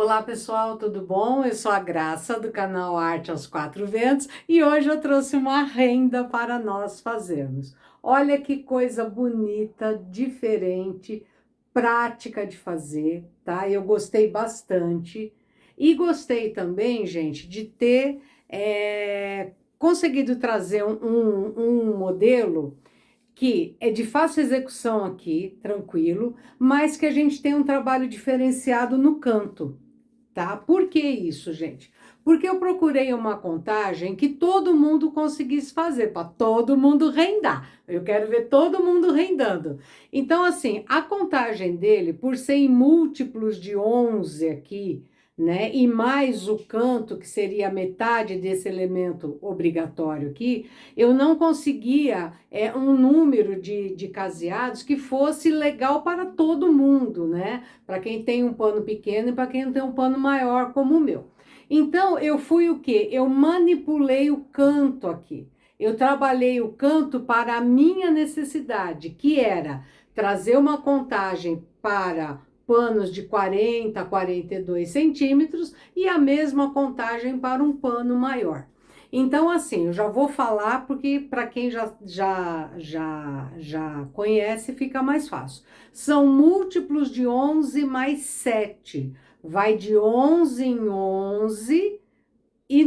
Olá pessoal, tudo bom? Eu sou a Graça do canal Arte aos Quatro Ventos e hoje eu trouxe uma renda para nós fazermos. Olha que coisa bonita, diferente, prática de fazer, tá? Eu gostei bastante e gostei também, gente, de ter conseguido trazer um modelo que é de fácil execução aqui, tranquilo, mas que a gente tem um trabalho diferenciado no canto, tá? Por que isso, gente? Porque eu procurei uma contagem que todo mundo conseguisse fazer, para todo mundo rendar. Eu quero ver todo mundo rendando. Então, assim, a contagem dele, por ser em múltiplos de 11 aqui, né? E mais o canto, que seria metade desse elemento obrigatório aqui, eu não conseguia um número de caseados que fosse legal para todo mundo, né? Para quem tem um pano pequeno e para quem tem um pano maior como o meu. Então, eu fui o quê? Eu manipulei o canto aqui. Eu trabalhei o canto para a minha necessidade, que era trazer uma contagem para panos de 40 a 42 centímetros e a mesma contagem para um pano maior. Então, assim, eu já vou falar porque para quem já conhece fica mais fácil. São múltiplos de 11 mais 7. Vai de 11 em 11 e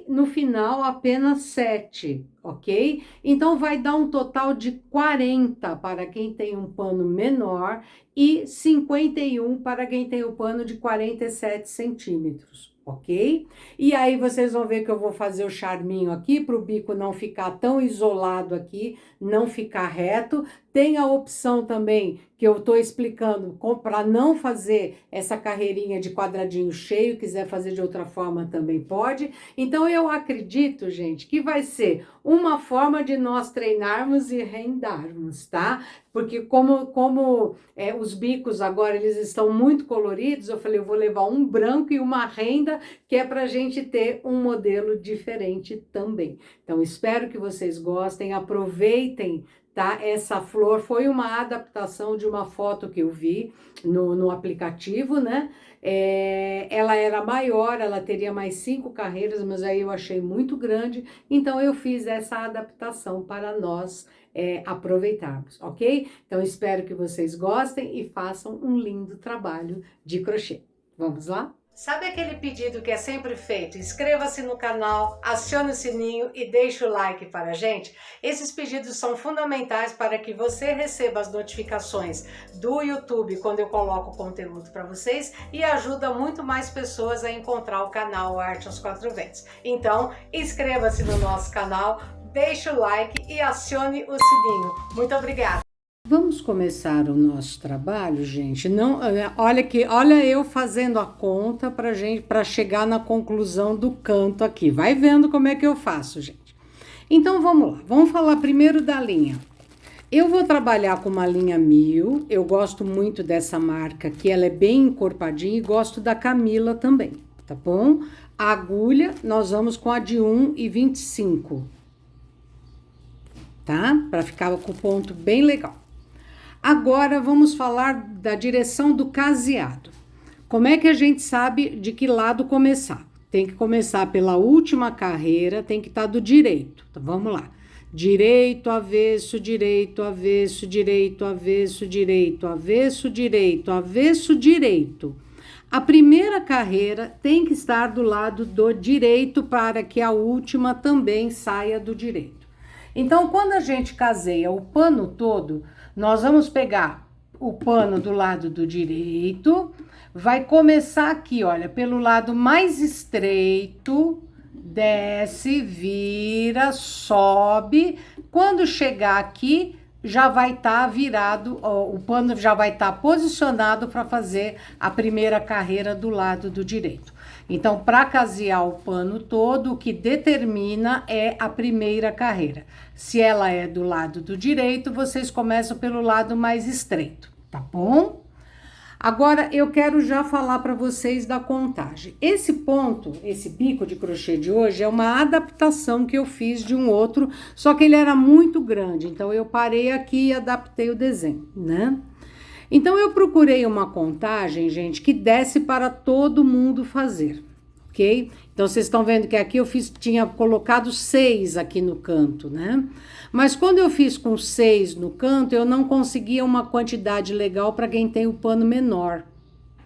no final apenas 7, ok? Então vai dar um total de 40 para quem tem um pano menor e 51 para quem tem o pano de 47 centímetros, ok? E aí vocês vão ver que eu vou fazer o charminho aqui para o bico não ficar tão isolado aqui, não ficar reto. Tem a opção também que eu estou explicando para não fazer essa carreirinha de quadradinho cheio, quiser fazer de outra forma também pode. Então eu acredito, gente, que vai ser uma forma de nós treinarmos e rendarmos, tá? Porque como os bicos agora eles estão muito coloridos, eu falei, eu vou levar um branco e uma renda, que é para a gente ter um modelo diferente também. Então espero que vocês gostem, aproveitem. Tá? Essa flor foi uma adaptação de uma foto que eu vi no aplicativo, né? Ela era maior, ela teria mais 5 carreiras, mas aí eu achei muito grande, então eu fiz essa adaptação para nós aproveitarmos, ok? Então espero que vocês gostem e façam um lindo trabalho de crochê. Vamos lá? Sabe aquele pedido que é sempre feito? Inscreva-se no canal, acione o sininho e deixe o like para a gente. Esses pedidos são fundamentais para que você receba as notificações do YouTube quando eu coloco conteúdo para vocês e ajuda muito mais pessoas a encontrar o canal Arte aos Quatro Ventos. Então, inscreva-se no nosso canal, deixe o like e acione o sininho. Muito obrigada! Vamos começar o nosso trabalho, gente. Não, olha eu fazendo a conta para chegar na conclusão do canto aqui. Vai vendo como é que eu faço, gente. Então vamos lá. Vamos falar primeiro da linha. Eu vou trabalhar com uma linha 1000. Eu gosto muito dessa marca, que ela é bem encorpadinha, e gosto da Camila também, tá bom? A agulha nós vamos com a de 1,25, tá? Para ficar com o ponto bem legal. Agora vamos falar da direção do caseado. Como é que a gente sabe de que lado começar? Tem que começar pela última carreira, tem que estar do direito. Então vamos lá. Direito, avesso, direito, avesso, direito, avesso, direito, avesso, direito, avesso, direito. A primeira carreira tem que estar do lado do direito para que a última também saia do direito. Então, quando a gente caseia o pano todo, nós vamos pegar o pano do lado do direito, vai começar aqui, olha, pelo lado mais estreito, desce, vira, sobe. Quando chegar aqui, já vai estar virado, o pano já vai estar posicionado para fazer a primeira carreira do lado do direito. Então, para casear o pano todo, o que determina é a primeira carreira. Se ela é do lado do direito, vocês começam pelo lado mais estreito, tá bom? Agora, eu quero já falar para vocês da contagem. Esse ponto, esse bico de crochê de hoje, é uma adaptação que eu fiz de um outro, só que ele era muito grande, então eu parei aqui e adaptei o desenho, né? Então, eu procurei uma contagem, gente, que desse para todo mundo fazer, ok? Então, vocês estão vendo que aqui eu tinha colocado 6 aqui no canto, né? Mas quando eu fiz com 6 no canto, eu não conseguia uma quantidade legal para quem tem o pano menor,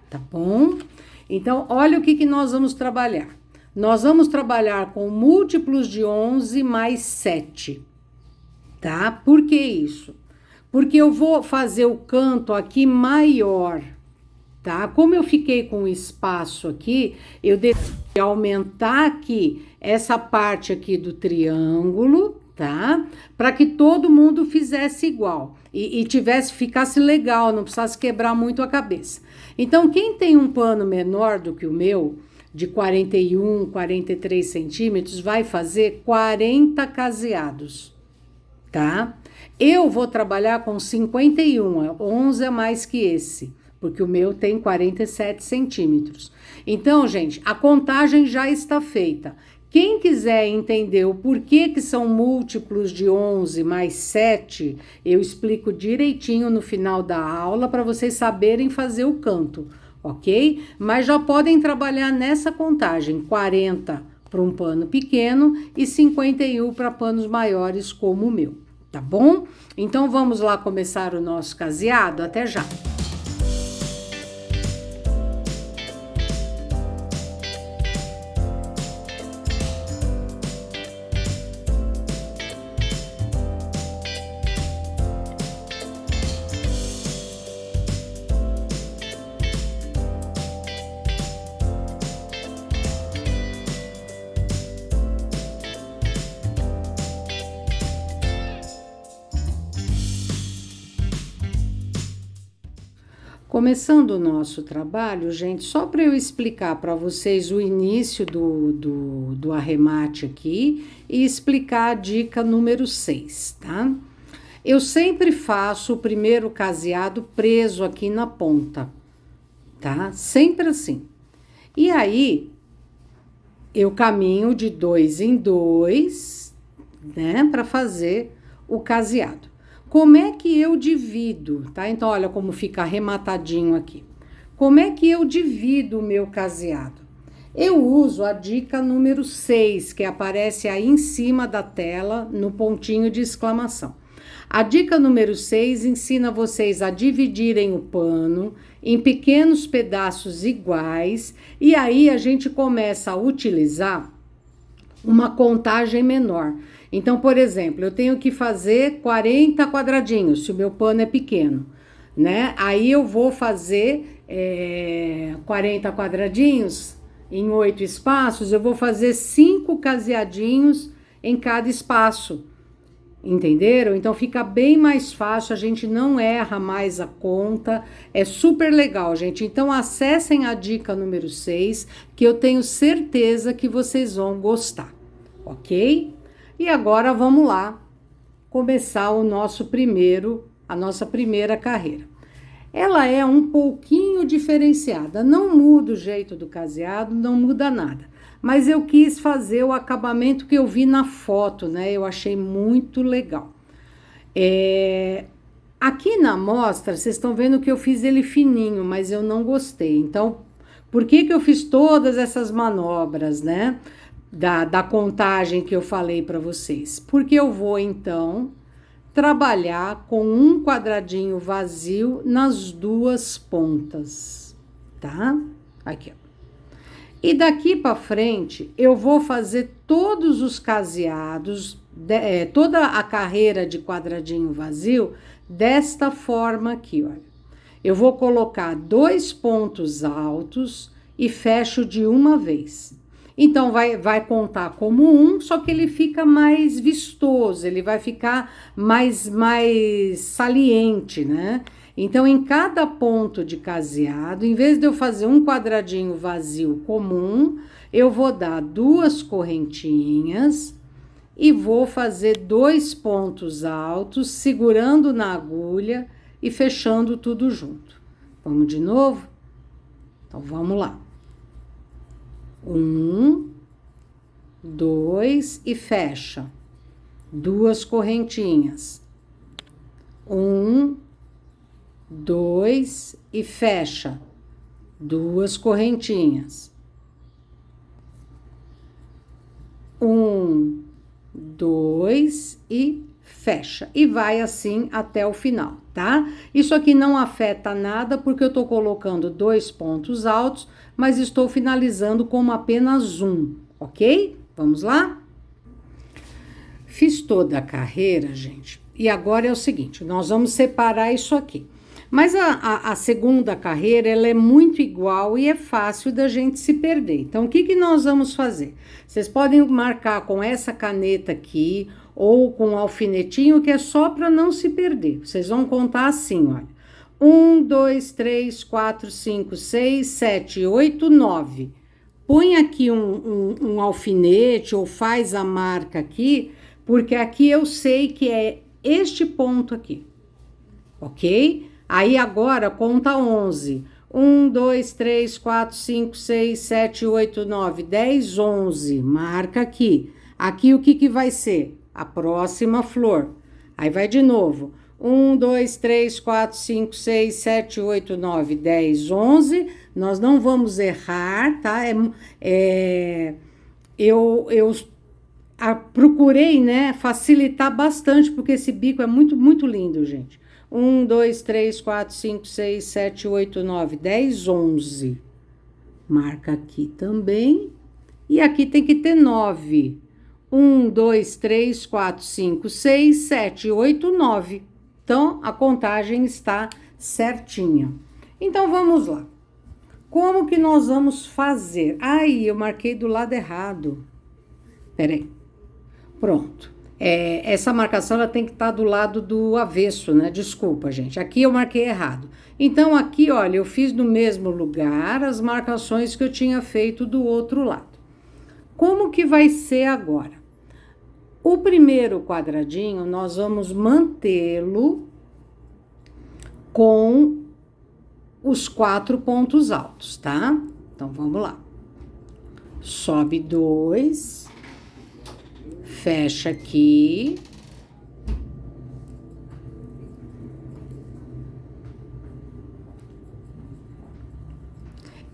tá bom? Então, olha o que nós vamos trabalhar. Nós vamos trabalhar com múltiplos de 11 mais 7, tá? Por que isso? Porque eu vou fazer o canto aqui maior, tá? Como eu fiquei com espaço aqui, eu decidi aumentar aqui essa parte aqui do triângulo, tá? Para que todo mundo fizesse igual e ficasse legal, não precisasse quebrar muito a cabeça. Então, quem tem um pano menor do que o meu, de 41, 43 centímetros, vai fazer 40 caseados, tá? Eu vou trabalhar com 51, 11 a mais que esse, porque o meu tem 47 centímetros. Então, gente, a contagem já está feita. Quem quiser entender o porquê que são múltiplos de 11 mais 7, eu explico direitinho no final da aula para vocês saberem fazer o canto, ok? Mas já podem trabalhar nessa contagem, 40 para um pano pequeno e 51 para panos maiores como o meu, tá bom? Então, vamos lá começar o nosso caseado? Até já! Começando o nosso trabalho, gente, só para eu explicar para vocês o início do arremate aqui e explicar a dica número 6, tá? Eu sempre faço o primeiro caseado preso aqui na ponta, tá? Sempre assim. E aí, eu caminho de 2 em 2, né, para fazer o caseado. Como é que eu divido, tá? Então, olha como fica arrematadinho aqui. Como é que eu divido o meu caseado? Eu uso a dica número 6, que aparece aí em cima da tela, no pontinho de exclamação. A dica número 6 ensina vocês a dividirem o pano em pequenos pedaços iguais, e aí a gente começa a utilizar uma contagem menor. Então, por exemplo, eu tenho que fazer 40 quadradinhos, se o meu pano é pequeno, né? Aí eu vou fazer 40 quadradinhos em 8 espaços, eu vou fazer 5 caseadinhos em cada espaço, entenderam? Então, fica bem mais fácil, a gente não erra mais a conta, é super legal, gente. Então, acessem a dica número 6, que eu tenho certeza que vocês vão gostar, ok? E agora vamos lá começar a nossa primeira carreira. Ela é um pouquinho diferenciada, não muda o jeito do caseado, não muda nada. Mas eu quis fazer o acabamento que eu vi na foto, né? Eu achei muito legal. Aqui na amostra, vocês estão vendo que eu fiz ele fininho, mas eu não gostei. Então, por que eu fiz todas essas manobras, né? Da contagem que eu falei para vocês? Porque eu vou, então, trabalhar com um quadradinho vazio nas duas pontas, tá? Aqui, ó. E daqui para frente, eu vou fazer todos os caseados, toda a carreira de quadradinho vazio, desta forma aqui, olha. Eu vou colocar 2 pontos altos e fecho de uma vez. Então, vai contar como um, só que ele fica mais vistoso, ele vai ficar mais saliente, né? Então, em cada ponto de caseado, em vez de eu fazer um quadradinho vazio comum, eu vou dar 2 correntinhas e vou fazer 2 pontos altos, segurando na agulha e fechando tudo junto. Vamos de novo? Então, vamos lá. 1, 2 e fecha. 2 correntinhas. 1, 2 e fecha. 2 correntinhas. 1, 2 e fecha. E vai assim até o final, tá? Isso aqui não afeta nada porque eu tô colocando 2 pontos altos, mas estou finalizando como apenas um, ok? Vamos lá? Fiz toda a carreira, gente, e agora é o seguinte, nós vamos separar isso aqui. Mas a segunda carreira, ela é muito igual e é fácil da gente se perder. Então, o que que nós vamos fazer? Vocês podem marcar com essa caneta aqui ou com um alfinetinho, que é só para não se perder. Vocês vão contar assim, olha. 1, 2, 3, 4, 5, 6, 7, 8, 9. Põe aqui um alfinete ou faz a marca aqui, porque aqui eu sei que é este ponto aqui, ok? Aí agora conta 11. 1, 2, 3, 4, 5, 6, 7, 8, 9, 10, 11. Marca aqui. Aqui o que que vai ser? A próxima flor. Aí vai de novo. 1, 2, 3, 4, 5, 6, 7, 8, 9, 10, 11. Nós não vamos errar, tá? Eu procurei, né, facilitar bastante, porque esse bico é muito, muito lindo, gente. 1, 2, 3, 4, 5, 6, 7, 8, 9, 10, 11. Marca aqui também. E aqui tem que ter 9. 1, 2, 3, 4, 5, 6, 7, 8, 9. Então, a contagem está certinha. Então, vamos lá. Como que nós vamos fazer? Ai, eu marquei do lado errado. Peraí. Pronto. Essa marcação ela tem que estar do lado do avesso, né? Desculpa, gente. Aqui eu marquei errado. Então, aqui, olha, eu fiz no mesmo lugar as marcações que eu tinha feito do outro lado. Como que vai ser agora? O primeiro quadradinho, nós vamos mantê-lo com os 4 pontos altos, tá? Então, vamos lá. Sobe 2. Fecha aqui.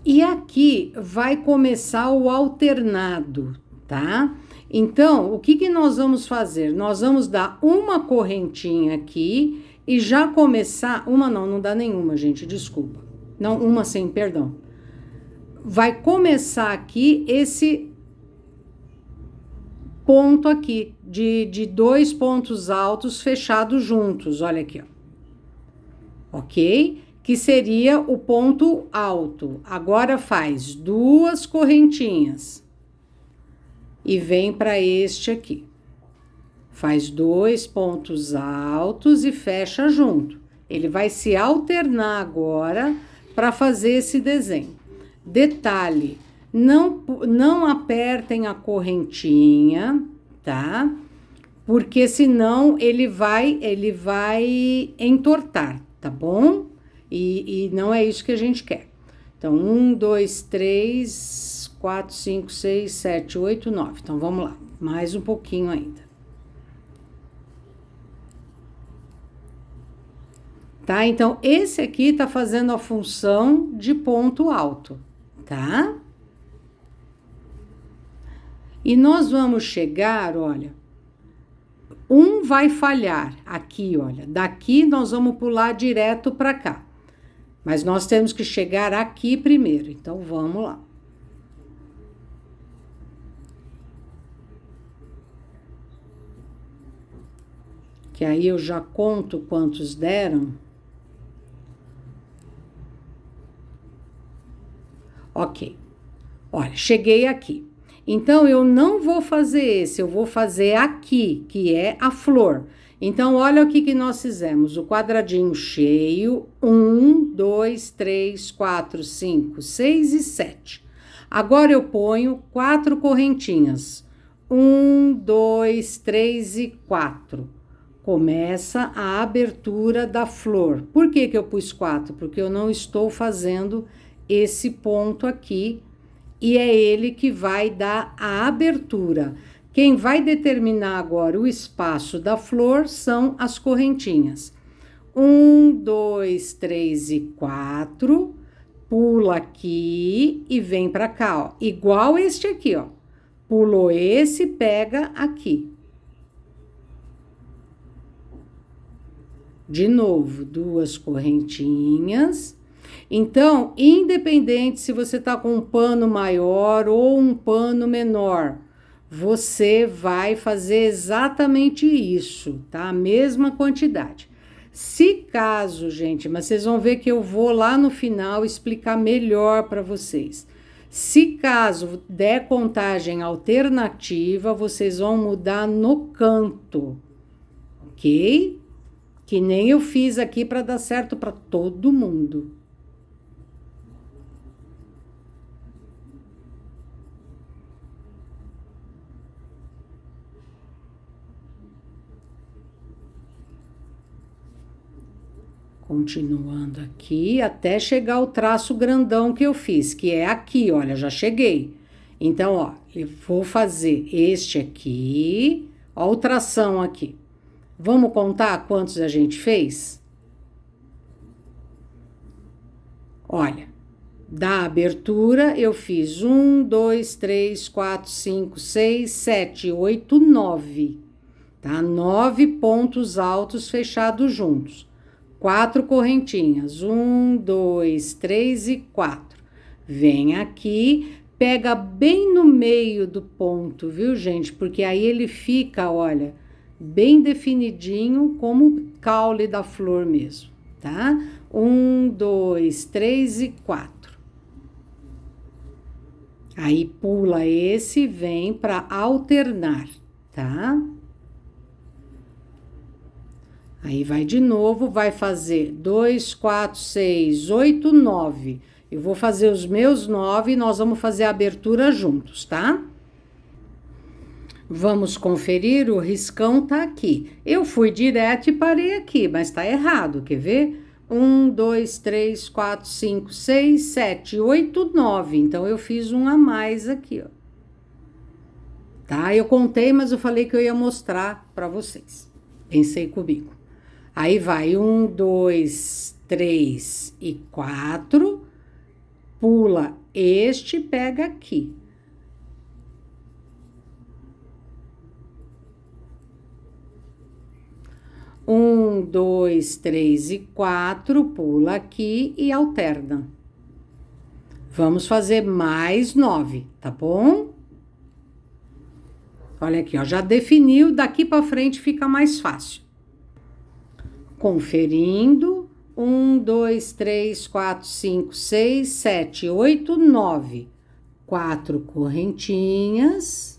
E aqui vai começar o alternado, tá? Então, o que que nós vamos fazer? Nós vamos dar uma correntinha aqui e já começar... Uma não dá nenhuma, gente, desculpa. Não, uma sim, perdão. Vai começar aqui esse ponto aqui, de 2 pontos altos fechados juntos, olha aqui, ó. Ok? Que seria o ponto alto. Agora faz 2 correntinhas e vem para este aqui. Faz 2 pontos altos e fecha junto. Ele vai se alternar agora para fazer esse desenho. Detalhe, não apertem a correntinha, tá? Porque senão ele vai entortar, tá bom? E não é isso que a gente quer. Então, 1, 2, 3, 4, 5, 6, 7, 8, 9. Então, vamos lá. Mais um pouquinho ainda. Tá? Então, esse aqui tá fazendo a função de ponto alto, tá? E nós vamos chegar, olha, um vai falhar aqui, olha. Daqui nós vamos pular direto para cá. Mas nós temos que chegar aqui primeiro. Então, vamos lá. Que aí eu já conto quantos deram. Ok. Olha, cheguei aqui. Então, eu não vou fazer esse, eu vou fazer aqui, que é a flor. Então, olha o que nós fizemos. O quadradinho cheio, 1, 2, 3, 4, 5, 6 e 7. Agora, eu ponho 4 correntinhas. 1, 2, 3 e 4. Começa a abertura da flor. Por que eu pus 4? Porque eu não estou fazendo esse ponto aqui, e é ele que vai dar a abertura. Quem vai determinar agora o espaço da flor são as correntinhas. 1, 2, 3 e 4, pula aqui e vem para cá, ó. Igual este aqui, ó. Pulou esse, pega aqui. De novo, 2 correntinhas. Então, independente se você tá com um pano maior ou um pano menor, você vai fazer exatamente isso, tá? A mesma quantidade. Se caso, gente, mas vocês vão ver que eu vou lá no final explicar melhor para vocês. Se caso der contagem alternativa, vocês vão mudar no canto, ok? Que nem eu fiz aqui para dar certo para todo mundo. Continuando aqui, até chegar o traço grandão que eu fiz, que é aqui, olha, já cheguei. Então, ó, eu vou fazer este aqui, ó, o tração aqui. Vamos contar quantos a gente fez? Olha, da abertura eu fiz 1, 2, 3, 4, 5, 6, 7, 8, 9. Tá? 9 pontos altos fechados juntos. 4 correntinhas, 1, 2, 3 e 4. Vem aqui, pega bem no meio do ponto, viu, gente? Porque aí ele fica, olha, bem definidinho, como o caule da flor mesmo, tá? 1, 2, 3 e 4. Aí pula esse e vem para alternar, tá? Aí vai de novo, vai fazer 2, 4, 6, 8, 9. Eu vou fazer os meus 9 e nós vamos fazer a abertura juntos, tá? Vamos conferir, o riscão tá aqui. Eu fui direto e parei aqui, mas tá errado, quer ver? 1, 2, 3, 4, 5, 6, 7, 8, 9. Então, eu fiz um a mais aqui, ó. Tá? Eu contei, mas eu falei que eu ia mostrar para vocês. Pensei comigo. Aí vai 1, 2, 3 e 4, pula este, pega aqui. Um, 2, 3 e 4, pula aqui e alterna. Vamos fazer mais 9, tá bom? Olha aqui, ó, já definiu, daqui para frente fica mais fácil. Conferindo, 1, 2, 3, 4, 5, 6, 7, 8, 9. 4 correntinhas.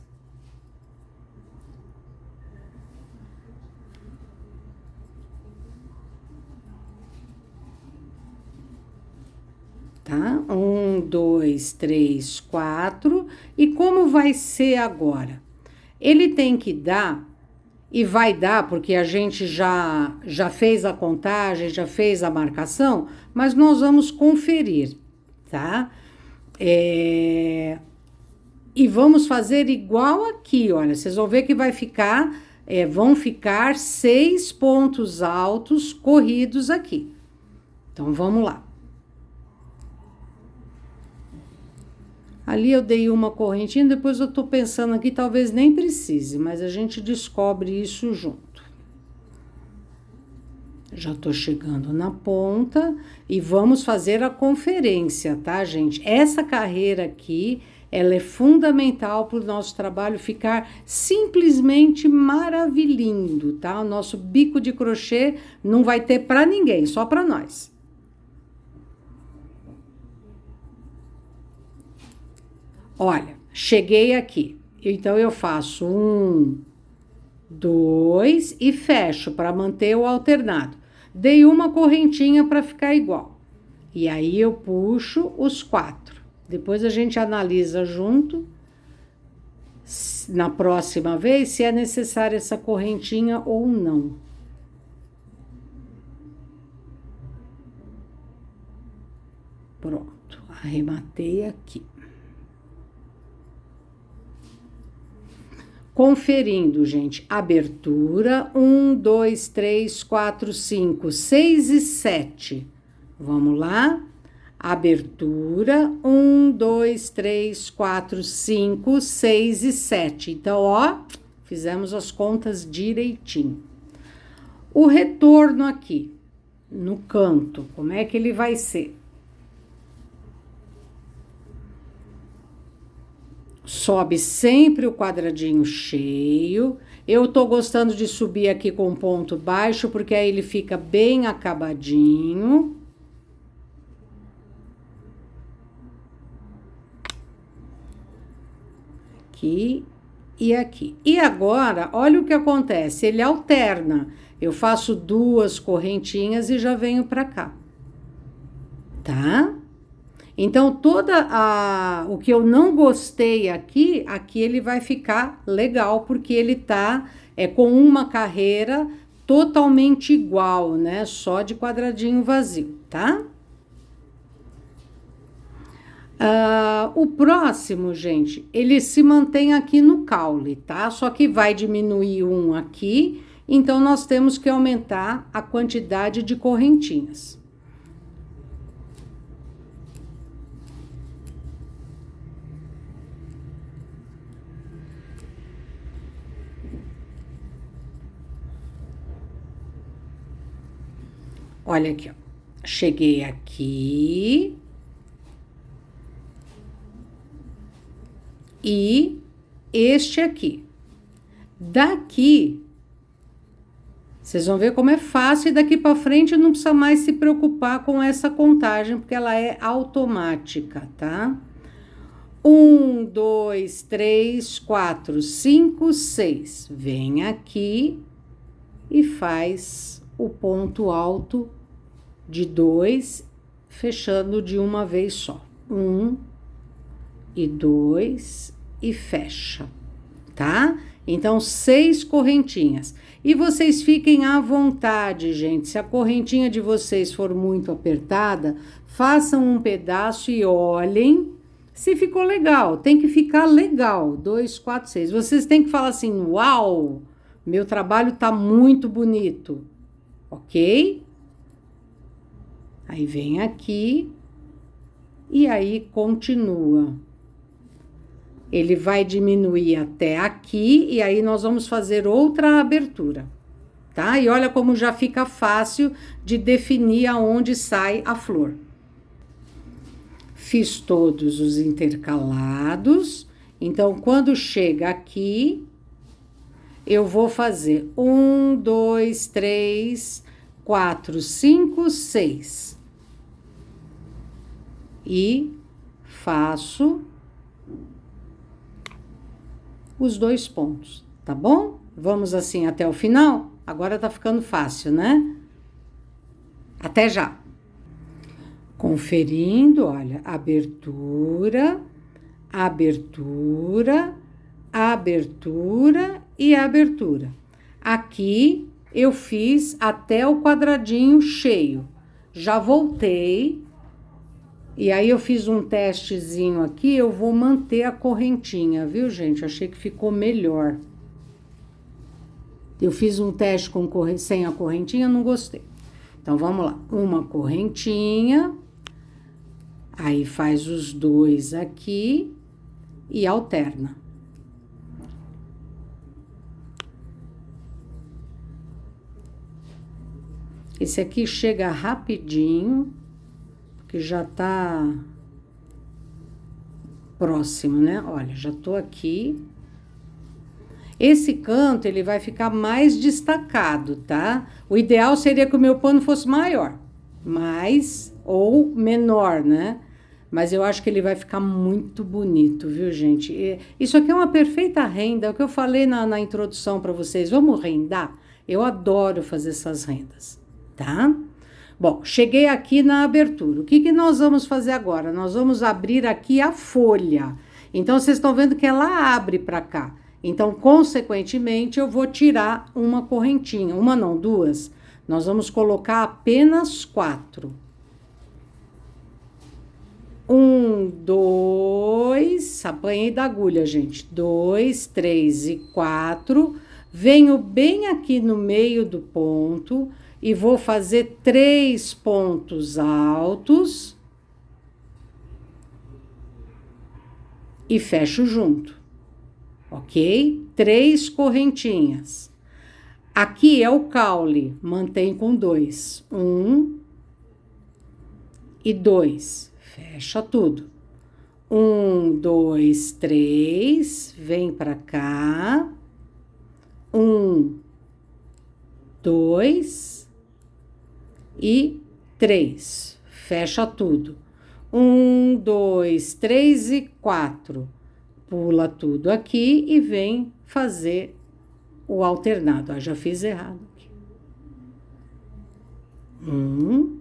Tá? 1, 2, 3, 4. E como vai ser agora? Ele tem que dar... E vai dar, porque a gente já fez a contagem, já fez a marcação, mas nós vamos conferir, tá? E vamos fazer igual aqui, olha, vocês vão ver que vai ficar, vão ficar 6 pontos altos corridos aqui. Então, vamos lá. Ali eu dei uma correntinha, depois eu tô pensando aqui, talvez nem precise, mas a gente descobre isso junto. Já tô chegando na ponta e vamos fazer a conferência, tá, gente? Essa carreira aqui, ela é fundamental para o nosso trabalho ficar simplesmente maravilhindo, tá? O nosso bico de crochê não vai ter para ninguém, só para nós. Olha, cheguei aqui. Então, eu faço 1, 2 e fecho para manter o alternado. Dei uma correntinha para ficar igual. E aí, eu puxo os 4. Depois, a gente analisa junto, na próxima vez, se é necessária essa correntinha ou não. Pronto, arrematei aqui. Conferindo, gente, abertura, 1, 2, 3, 4, 5, 6 e 7. Vamos lá? Abertura, 1, 2, 3, 4, 5, 6 e 7. Então, ó, fizemos as contas direitinho. O retorno aqui, no canto, como é que ele vai ser? Sobe sempre o quadradinho cheio. Eu tô gostando de subir aqui com ponto baixo, porque aí ele fica bem acabadinho. Aqui e aqui. E agora, olha o que acontece, ele alterna. Eu faço 2 correntinhas e já venho pra cá. Tá? Então, o que eu não gostei aqui ele vai ficar legal, porque ele tá com uma carreira totalmente igual, né? Só de quadradinho vazio, tá? O próximo, gente, ele se mantém aqui no caule, tá? Só que vai diminuir um aqui, então nós temos que aumentar a quantidade de correntinhas. Olha aqui, ó. Cheguei aqui. E este aqui. Daqui, vocês vão ver como é fácil, e daqui para frente não precisa mais se preocupar com essa contagem, porque ela é automática, tá? 1, 2, 3, 4, 5, 6. Vem aqui e faz o ponto alto de 2, fechando de uma vez só. 1 e 2 e fecha, tá? Então, 6 correntinhas. E vocês fiquem à vontade, gente. Se a correntinha de vocês for muito apertada, façam um pedaço e olhem se ficou legal. Tem que ficar legal. 2, 4, 6. Vocês têm que falar assim, uau, meu trabalho tá muito bonito. Ok? Aí vem aqui e aí continua. Ele vai diminuir até aqui e aí nós vamos fazer outra abertura, tá? E olha como já fica fácil de definir aonde sai a flor. Fiz todos os intercalados, então quando chega aqui, eu vou fazer 1, 2, 3, 4, 5, 6. E faço os 2 pontos, tá bom? Vamos assim até o final? Agora tá ficando fácil, né? Até já! Conferindo, olha, abertura, abertura, abertura e abertura. Aqui eu fiz até o quadradinho cheio. Já voltei. E aí eu fiz um testezinho aqui, eu vou manter a correntinha, viu, gente? Achei que ficou melhor. Eu fiz um teste sem a correntinha, não gostei. Então, vamos lá. Uma correntinha, aí faz os 2 aqui e alterna. Esse aqui chega rapidinho, que já tá próximo, né? Olha, já tô aqui. Esse canto, ele vai ficar mais destacado, tá? O ideal seria que o meu pano fosse maior, ou menor, né? Mas eu acho que ele vai ficar muito bonito, viu, gente? Isso aqui é uma perfeita renda, é o que eu falei na introdução para vocês. Vamos rendar? Eu adoro fazer essas rendas, tá? Bom, cheguei aqui na abertura. O que nós vamos fazer agora? Nós vamos abrir aqui a folha. Então, vocês estão vendo que ela abre para cá. Então, consequentemente, eu vou tirar uma correntinha. Uma não, 2. Nós vamos colocar apenas 4. 1, 2, apanhei da agulha, gente. 2, 3 e 4. Venho bem aqui no meio do ponto e vou fazer 3 pontos altos e fecho junto, ok? 3 correntinhas. Aqui é o caule, mantém com 2. 1 e 2, fecha tudo. 1, 2, 3, vem pra cá. 1, 2 e 3, fecha tudo. 1, 2, 3 e 4, pula tudo aqui e vem fazer o alternado. Ó, já fiz errado aqui. 1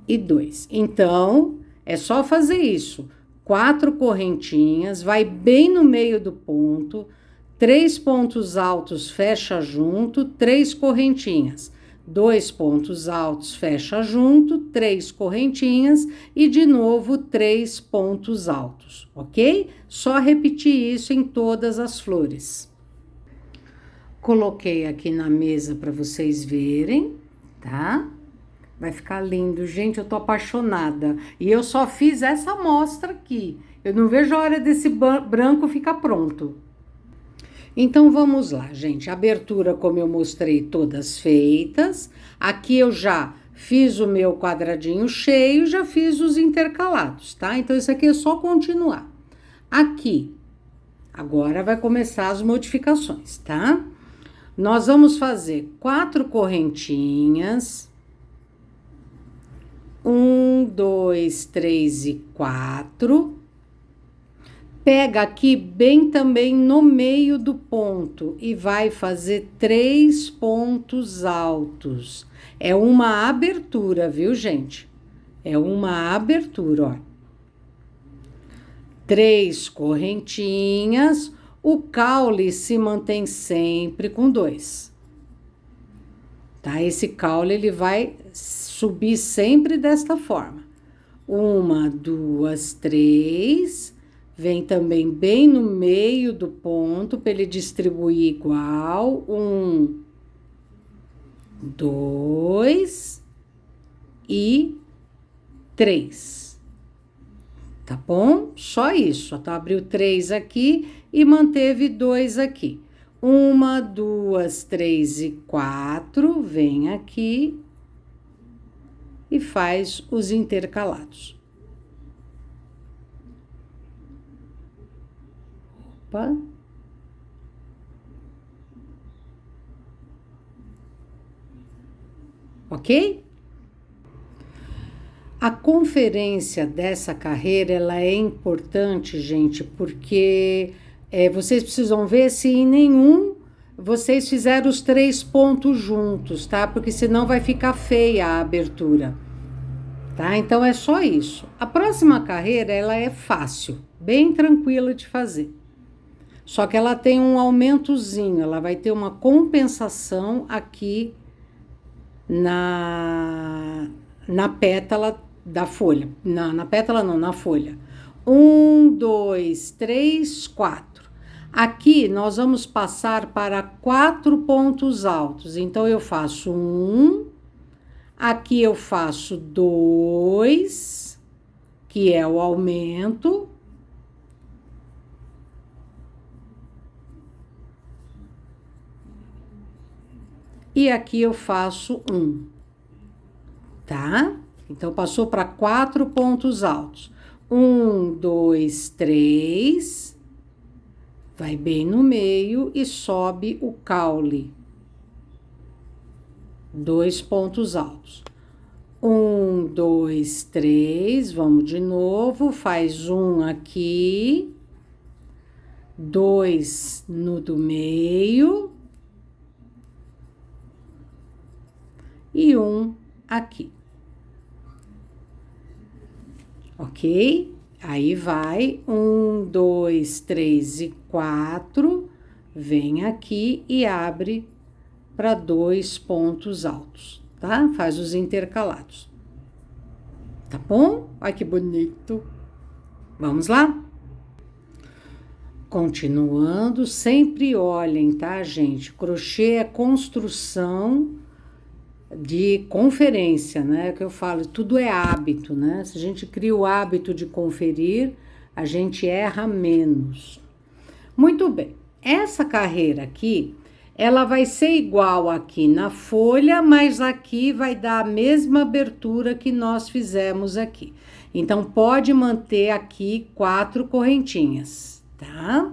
e 2. Então, é só fazer isso. 4 correntinhas, vai bem no meio do ponto, 3 pontos altos, fecha junto, 3 correntinhas. 2 pontos altos, fecha junto, 3 correntinhas e de novo 3 pontos altos, ok? Só repetir isso em todas as flores. Coloquei aqui na mesa para vocês verem, tá? Vai ficar lindo, gente, eu tô apaixonada. E eu só fiz essa amostra aqui. Eu não vejo a hora desse branco ficar pronto. Então, vamos lá, gente. Abertura, como eu mostrei, todas feitas. Aqui eu já fiz o meu quadradinho cheio, já fiz os intercalados, tá? Então, isso aqui é só continuar. Aqui, agora vai começar as modificações, tá? Nós vamos fazer 4 correntinhas. 1, 2, 3 e 4. Pega aqui bem também no meio do ponto e vai fazer 3 pontos altos. É uma abertura, viu, gente? É uma abertura, ó. 3 correntinhas, o caule se mantém sempre com 2. Tá? Esse caule, ele vai subir sempre desta forma. 1, 2, 3... Vem também bem no meio do ponto, para ele distribuir igual. 1, 2 e 3. Tá bom? Só isso. Então, abriu 3 aqui e manteve 2 aqui. 1, 2, 3 e 4. Vem aqui e faz os intercalados. Opa. Ok? A conferência dessa carreira, ela é importante, gente, porque vocês precisam ver se em nenhum vocês fizeram os 3 pontos juntos, tá? Porque senão vai ficar feia a abertura, tá? Então, é só isso. A próxima carreira, ela é fácil, bem tranquila de fazer. Só que ela tem um aumentozinho, ela vai ter uma compensação aqui na pétala da folha. Na pétala não, na folha. 1, 2, 3, 4. Aqui nós vamos passar para 4 pontos altos. Então, eu faço 1, aqui eu faço 2, que é o aumento. E aqui eu faço 1, tá? Então, passou para 4 pontos altos. 1, 2, 3. Vai bem no meio e sobe o caule. 2 pontos altos. 1, 2, 3. Vamos de novo. Faz 1 aqui. 2 no do meio. E 1 aqui. Ok? Aí vai 1, 2, 3 e 4. Vem aqui e abre para 2 pontos altos, tá? Faz os intercalados. Tá bom? Ai, que bonito. Vamos lá? Continuando, sempre olhem, tá, gente? Crochê é construção de conferência, né? Que eu falo, tudo é hábito, né? Se a gente cria o hábito de conferir, a gente erra menos. Muito bem. Essa carreira aqui, ela vai ser igual aqui na folha, mas aqui vai dar a mesma abertura que nós fizemos aqui. Então, pode manter aqui 4 correntinhas, tá?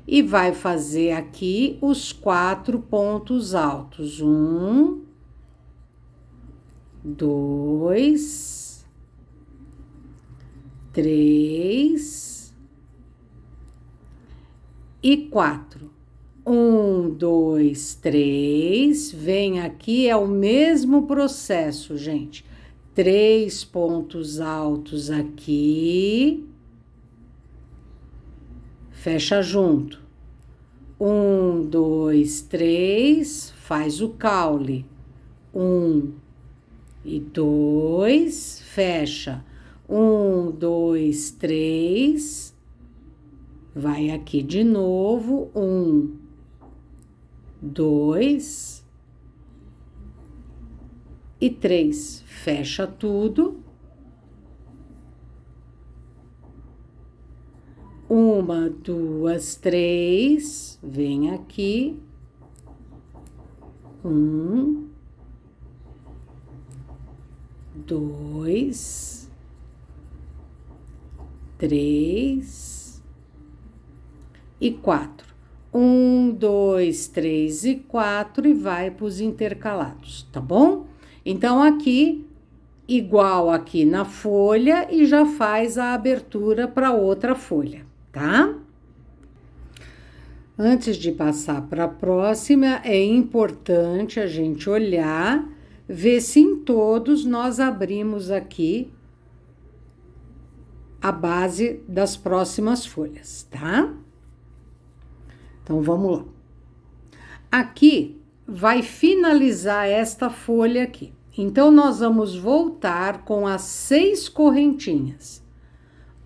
E vai fazer aqui os 4 pontos altos. 1, 2, 3 e 4. 1, 2, 3. Vem aqui, é o mesmo processo, gente. 3 pontos altos aqui. Fecha junto. 1, 2, 3. Faz o caule. 1 e 2. Fecha. 1, 2, 3. Vai aqui de novo. 1, 2 e 3. Fecha tudo. 1, 2, 3. Vem aqui. 1, 2, 3 e 4. 1, 2, 3 e 4 e vai para os intercalados, tá bom? Então, aqui, igual aqui na folha e já faz a abertura para outra folha, tá? Antes de passar para a próxima, é importante a gente olhar, ver se em todos nós abrimos aqui a base das próximas folhas, tá? Então, vamos lá. Aqui vai finalizar esta folha aqui. Então, nós vamos voltar com as 6 correntinhas.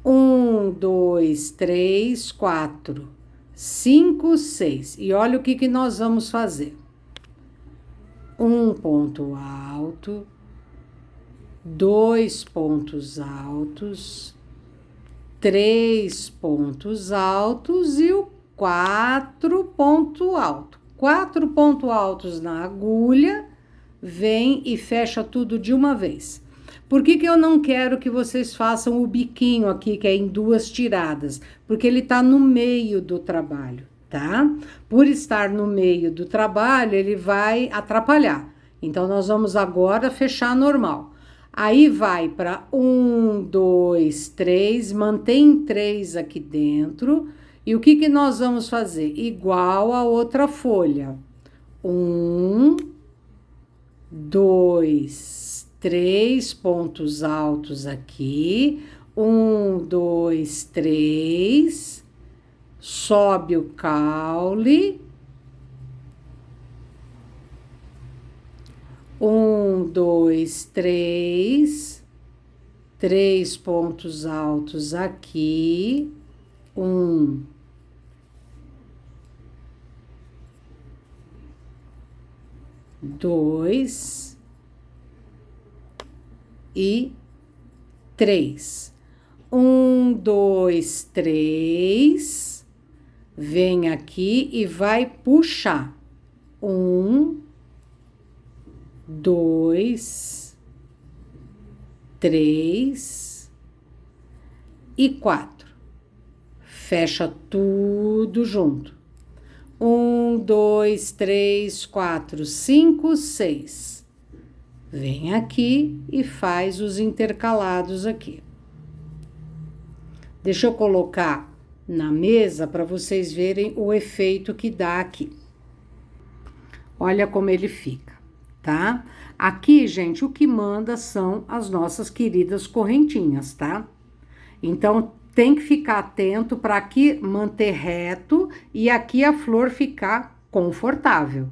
1, 2, 3, 4, 5, 6. E olha o que nós vamos fazer. 1 ponto alto, 2 pontos altos, 3 pontos altos e o 4 ponto alto. 4 pontos altos na agulha, vem e fecha tudo de uma vez. Por que eu não quero que vocês façam o biquinho aqui, que é em 2 tiradas? Porque ele tá no meio do trabalho, tá? Por estar no meio do trabalho, ele vai atrapalhar. Então, nós vamos agora fechar normal. Aí, vai para 1, 2, 3, mantém 3 aqui dentro. E o que nós vamos fazer? Igual a outra folha. 1, 2, 3 pontos altos aqui. 1, 2, 3. Sobe o caule. 1, 2, 3. 3 pontos altos aqui. 1, 2 e 3. 1, 2, 3. Vem aqui e vai puxar. 1, 2, 3 e 4. Fecha tudo junto. 1, 2, 3, 4, 5, 6. Vem aqui e faz os intercalados aqui. Deixa eu colocar na mesa para vocês verem o efeito que dá aqui. Olha como ele fica, tá? Aqui, gente, o que manda são as nossas queridas correntinhas, tá? Então, tem que ficar atento para aqui manter reto e aqui a flor ficar confortável,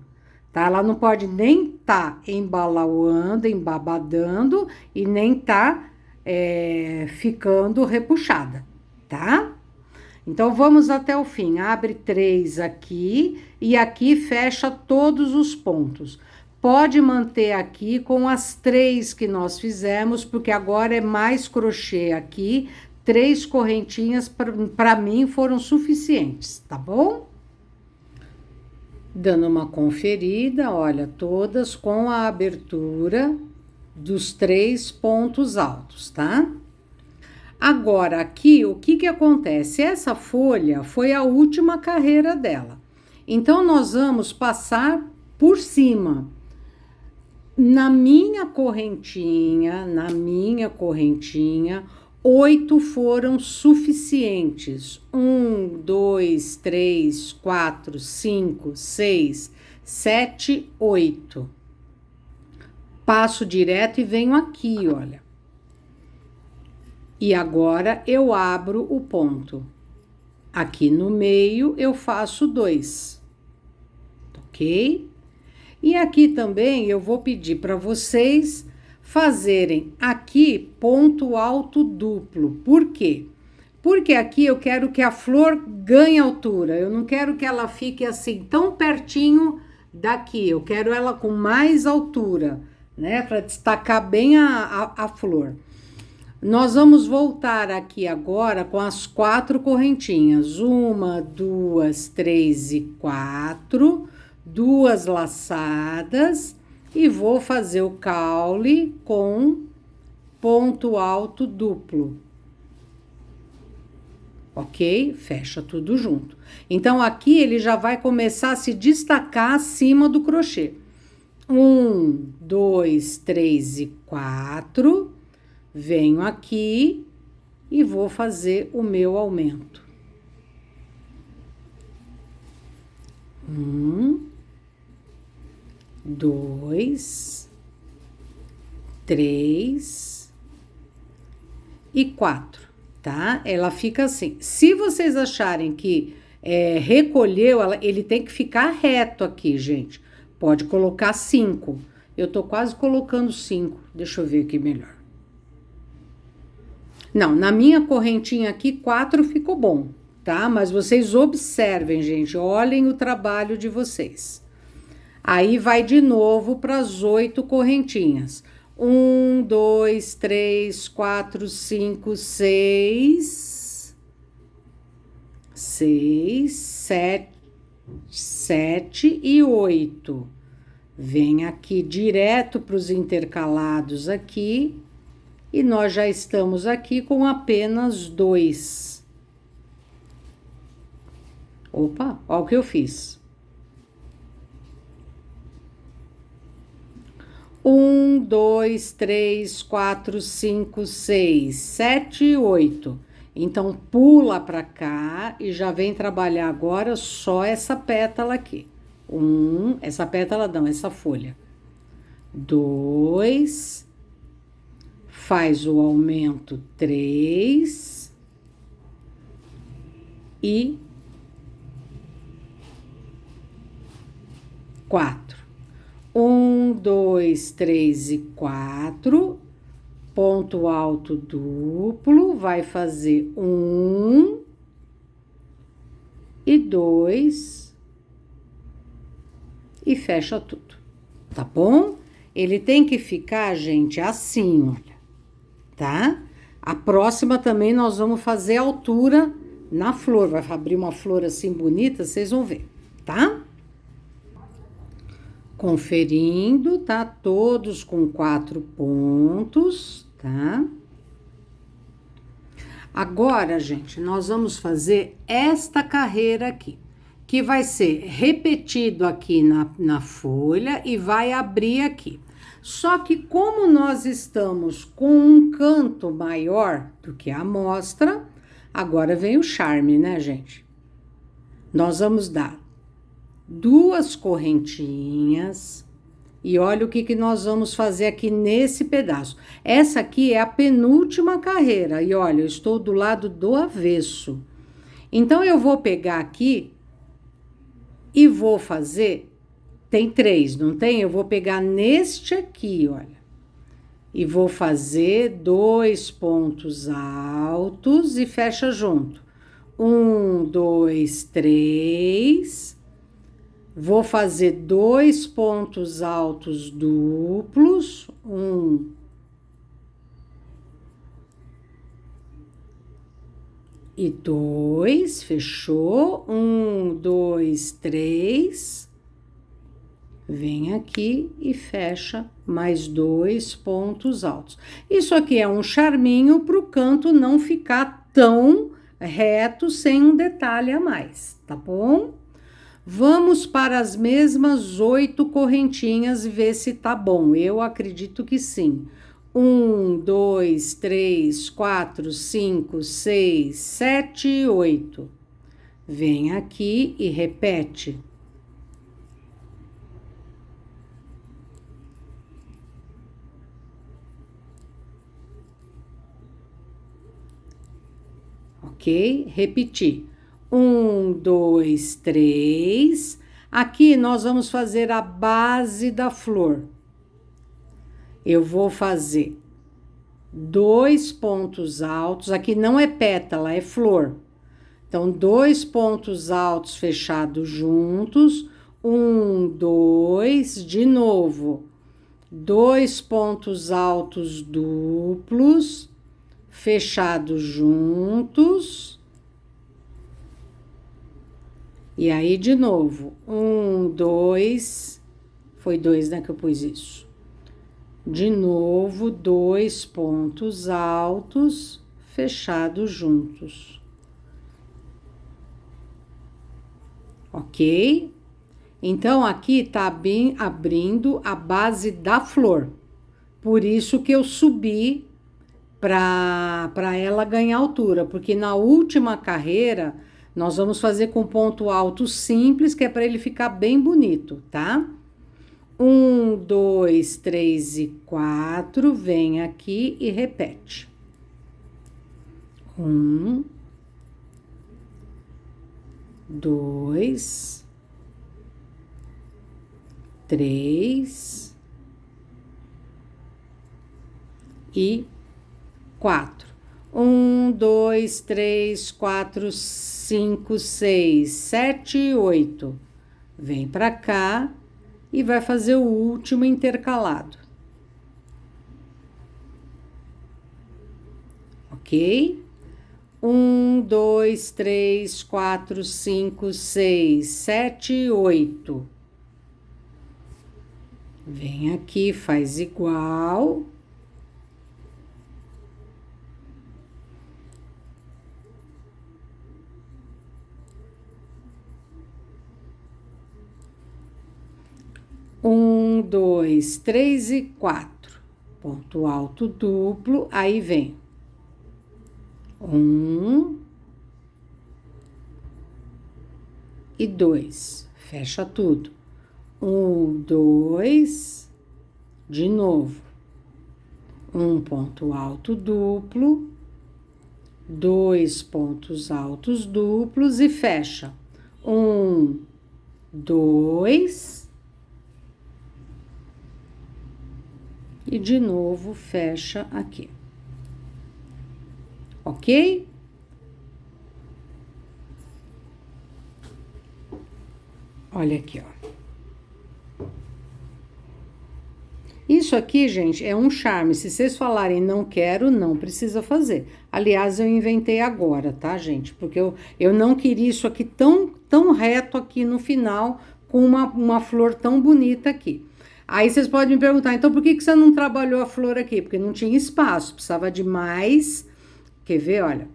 tá? Ela não pode nem tá embalauando, embabadando e nem tá ficando repuxada, tá? Então, vamos até o fim. Abre 3 aqui e aqui fecha todos os pontos. Pode manter aqui com as 3 que nós fizemos, porque agora é mais crochê aqui. 3 correntinhas para mim foram suficientes, tá bom? Dando uma conferida, olha, todas com a abertura dos 3 pontos altos, tá? Agora, aqui, o que acontece? Essa folha foi a última carreira dela. Então, nós vamos passar por cima. Na minha correntinha, 8 foram suficientes. 1, 2, 3, 4, 5, 6, 7, 8. Passo direto e venho aqui, olha. E agora eu abro o ponto. Aqui no meio eu faço 2, ok? E aqui também eu vou pedir para vocês fazerem aqui ponto alto duplo. Por quê? Porque aqui eu quero que a flor ganhe altura. Eu não quero que ela fique assim tão pertinho daqui. Eu quero ela com mais altura, né? Para destacar bem a flor. Nós vamos voltar aqui agora com as 4 correntinhas. 1, 2, 3 e 4. 2 laçadas. E vou fazer o caule com ponto alto duplo. Ok? Fecha tudo junto. Então, aqui ele já vai começar a se destacar acima do crochê. 1, 2, 3 e 4. Venho aqui e vou fazer o meu aumento. 1, 2, 3 e 4, tá? Ela fica assim. Se vocês acharem que recolheu, ele tem que ficar reto aqui, gente. Pode colocar 5. Eu tô quase colocando 5. Deixa eu ver aqui melhor. Não, na minha correntinha aqui, 4 ficou bom, tá? Mas vocês observem, gente, olhem o trabalho de vocês. Aí, vai de novo para as 8 correntinhas. 1, 2, 3, 4, 5, 6, 7 e 8. Vem aqui direto para os intercalados aqui. E nós já estamos aqui com apenas 2. Opa, olha o que eu fiz. 1, 2, 3, 4, 5, 6, 7 e 8. Então, pula para cá e já vem trabalhar agora só essa pétala aqui. Essa pétala não, essa folha. 2, faz o aumento 3 e 4. 1, 2, 3 e 4, ponto alto duplo, vai fazer 1 e 2 e fecha tudo, tá bom? Ele tem que ficar, gente, assim, olha, tá? A próxima também nós vamos fazer altura na flor, vai abrir uma flor assim bonita, vocês vão ver, tá? Conferindo, tá? Todos com 4 pontos, tá? Agora, gente, nós vamos fazer esta carreira aqui, que vai ser repetido aqui na folha e vai abrir aqui. Só que como nós estamos com um canto maior do que a amostra, agora vem o charme, né, gente? Nós vamos dar 2 correntinhas e olha o que nós vamos fazer aqui nesse pedaço. Essa aqui é a penúltima carreira e olha, eu estou do lado do avesso. Então, eu vou pegar aqui e vou fazer, tem 3, não tem? Eu vou pegar neste aqui, olha. e vou fazer 2 pontos altos e fecha junto. 1, 2, 3. Vou fazer 2 pontos altos duplos. 1 e 2, fechou. 1, 2, 3. Vem aqui e fecha mais 2 pontos altos. Isso aqui é um charminho para o canto não ficar tão reto, sem um detalhe a mais, tá bom? Vamos para as mesmas 8 correntinhas e ver se tá bom. Eu acredito que sim. 1, 2, 3, 4, 5, 6, 7, 8. Vem aqui e repete. Ok? Repetir. 1, 2, 3. Aqui nós vamos fazer a base da flor. Eu vou fazer 2 pontos altos. Aqui não é pétala, é flor. Então, 2 pontos altos fechados juntos. 1, 2, de novo. 2 pontos altos duplos, fechados juntos. E aí, de novo, 1, 2, foi 2, né, que eu pus isso. De novo, 2 pontos altos, fechados juntos. Ok? Então, aqui tá bem abrindo a base da flor. Por isso que eu subi para ela ganhar altura, porque na última carreira nós vamos fazer com ponto alto simples, que é para ele ficar bem bonito, tá? 1, 2, 3 e 4, vem aqui e repete. 1, 2, 3 e 4. 1, 2, 3, 4, 5, 6, 7 e 8. Vem para cá e vai fazer o último intercalado. Ok? 1, 2, 3, 4, 5, 6, 7 e 8. Vem aqui, faz igual. Um, 2, 3 e 4. Ponto alto duplo, aí vem 1 e 2. Fecha tudo. 1, 2, de novo. Um ponto alto duplo, 2 pontos altos duplos e fecha. 1, 2. E de novo fecha aqui. Ok? Olha aqui, ó. Isso aqui, gente, é um charme. Se vocês falarem não quero, não precisa fazer. Aliás, eu inventei agora, tá, gente? Porque eu não queria isso aqui tão reto aqui no final, com uma flor tão bonita aqui. Aí vocês podem me perguntar, então por que você não trabalhou a flor aqui? Porque não tinha espaço, precisava de mais. Quer ver? Olha,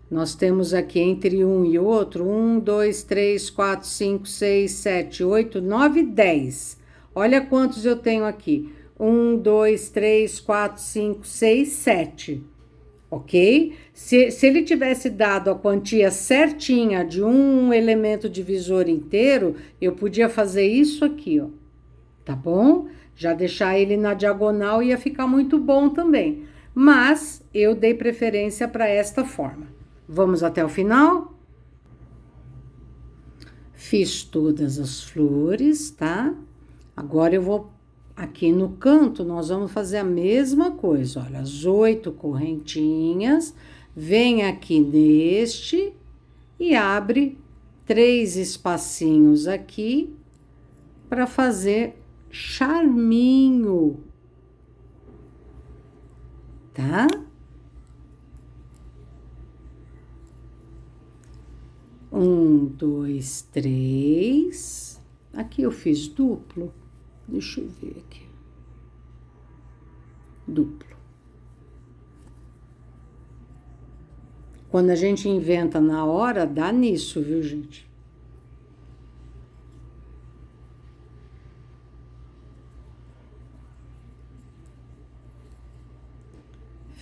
nós temos aqui entre um e outro, 1, 2, 3, 4, 5, 6, 7, 8, 9, 10. Olha quantos eu tenho aqui. 1, 2, 3, 4, 5, 6, 7. Ok? Se ele tivesse dado a quantia certinha de um elemento divisor inteiro, eu podia fazer isso aqui, ó. Tá bom? Já deixar ele na diagonal ia ficar muito bom também. Mas eu dei preferência para esta forma. Vamos até o final? Fiz todas as flores, tá? Agora eu vou Aqui no canto, nós vamos fazer a mesma coisa, olha, as 8 correntinhas, vem aqui neste e abre 3 espacinhos aqui para fazer charminho, tá? 1, 2, 3. Aqui eu fiz duplo. Deixa eu ver aqui. Duplo. Quando a gente inventa na hora, dá nisso, viu, gente?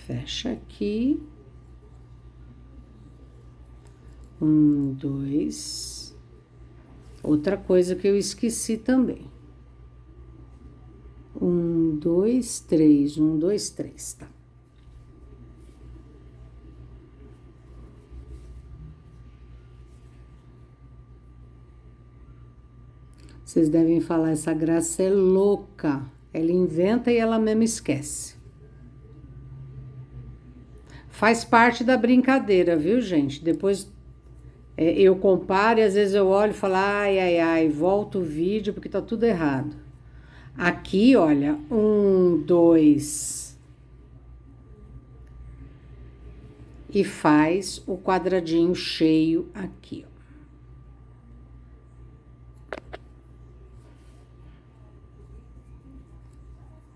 Fecha aqui. 1, 2. Outra coisa que eu esqueci também. 1, 2, 3. 1, 2, 3, tá? Vocês devem falar, essa Graça é louca. Ela inventa e ela mesma esquece. Faz parte da brincadeira, viu, gente? Depois eu comparo e às vezes eu olho e falo, ai, ai, ai, volto o vídeo porque tá tudo errado. Aqui, olha, 1, 2. E faz o quadradinho cheio aqui,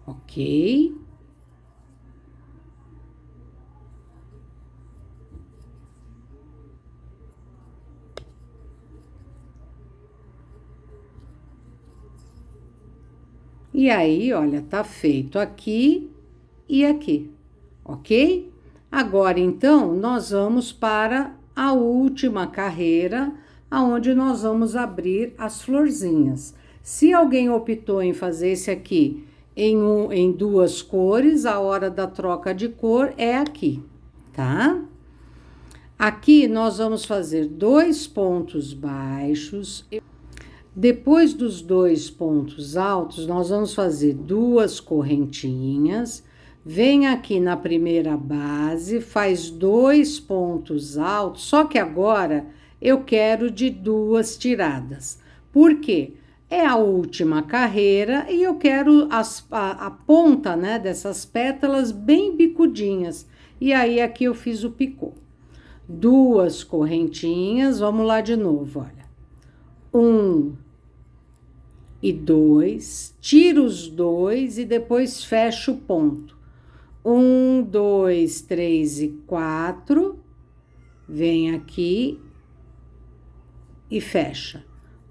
ó. Ok? E aí, olha, tá feito aqui e aqui, ok? Agora, então, nós vamos para a última carreira, aonde nós vamos abrir as florzinhas. Se alguém optou em fazer esse aqui em 2 cores, a hora da troca de cor é aqui, tá? Aqui nós vamos fazer 2 pontos baixos. Depois dos 2 pontos altos, nós vamos fazer 2 correntinhas. Vem aqui na primeira base, faz 2 pontos altos, só que agora eu quero de 2 tiradas. Por quê? É a última carreira e eu quero a ponta, né, dessas pétalas bem bicudinhas. E aí, aqui eu fiz o picô. 2 correntinhas, vamos lá de novo, olha. 1 e 2, tiro os 2 e depois fecho o ponto. 1, 2, 3 e 4, vem aqui e fecha.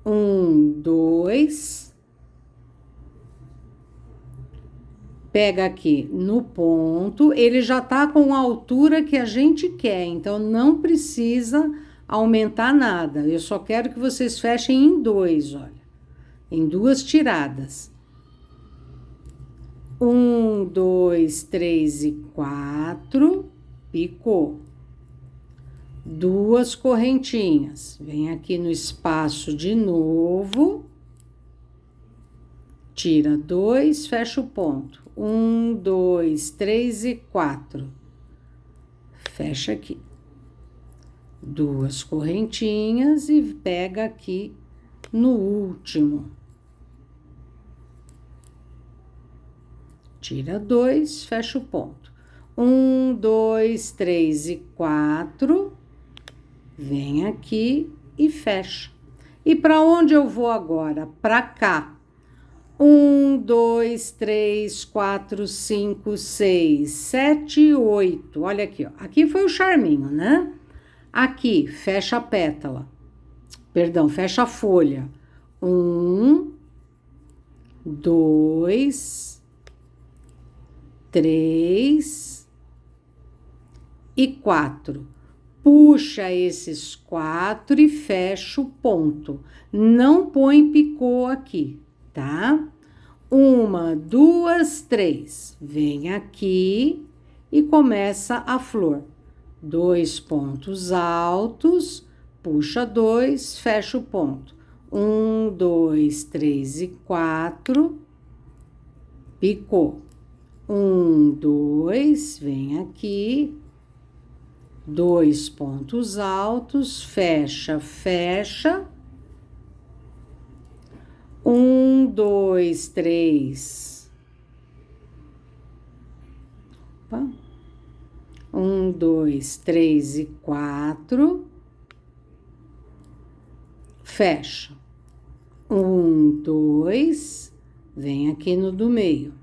1, 2, pega aqui no ponto, ele já tá com a altura que a gente quer, então não precisa aumentar nada. Eu só quero que vocês fechem em 2, olha, em 2 tiradas. 1, 2, 3 e 4, picou. 2 correntinhas, vem aqui no espaço de novo, tira 2, fecha o ponto. 1, 2, 3 e 4, fecha aqui. 2 correntinhas e pega aqui no último. Tira 2, fecha o ponto. 1, 2, 3 e 4, vem aqui e fecha. E para onde eu vou agora? Para cá. 1, 2, 3, 4, 5, 6, 7, 8. Olha aqui, ó. Aqui foi o charminho, né? Aqui, fecha a pétala. Perdão, fecha a folha. 1, 2, 3 e 4. Puxa esses 4 e fecha o ponto. Não põe picô aqui, tá? 1, 2, 3. Vem aqui e começa a flor. 2 pontos altos, puxa 2, fecha o ponto. 1, 2, 3 e 4. picou. 1, 2, vem aqui, 2 pontos altos, fecha, fecha. 1, 2, 3. Opa. 1, 2, 3 e 4. Fecha. 1, 2, vem aqui no do meio.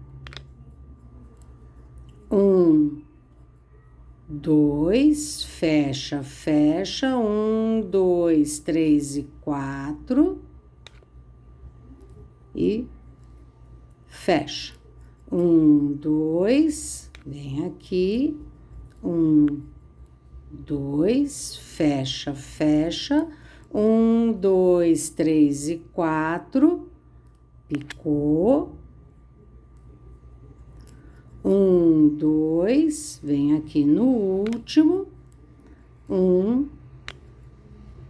1, 2, fecha, fecha. 1, 2, 3 e 4. E fecha. 1, 2, vem aqui. 1, 2, fecha, fecha. 1, 2, 3 e 4. Picou. 1, 2, vem aqui no último. 1,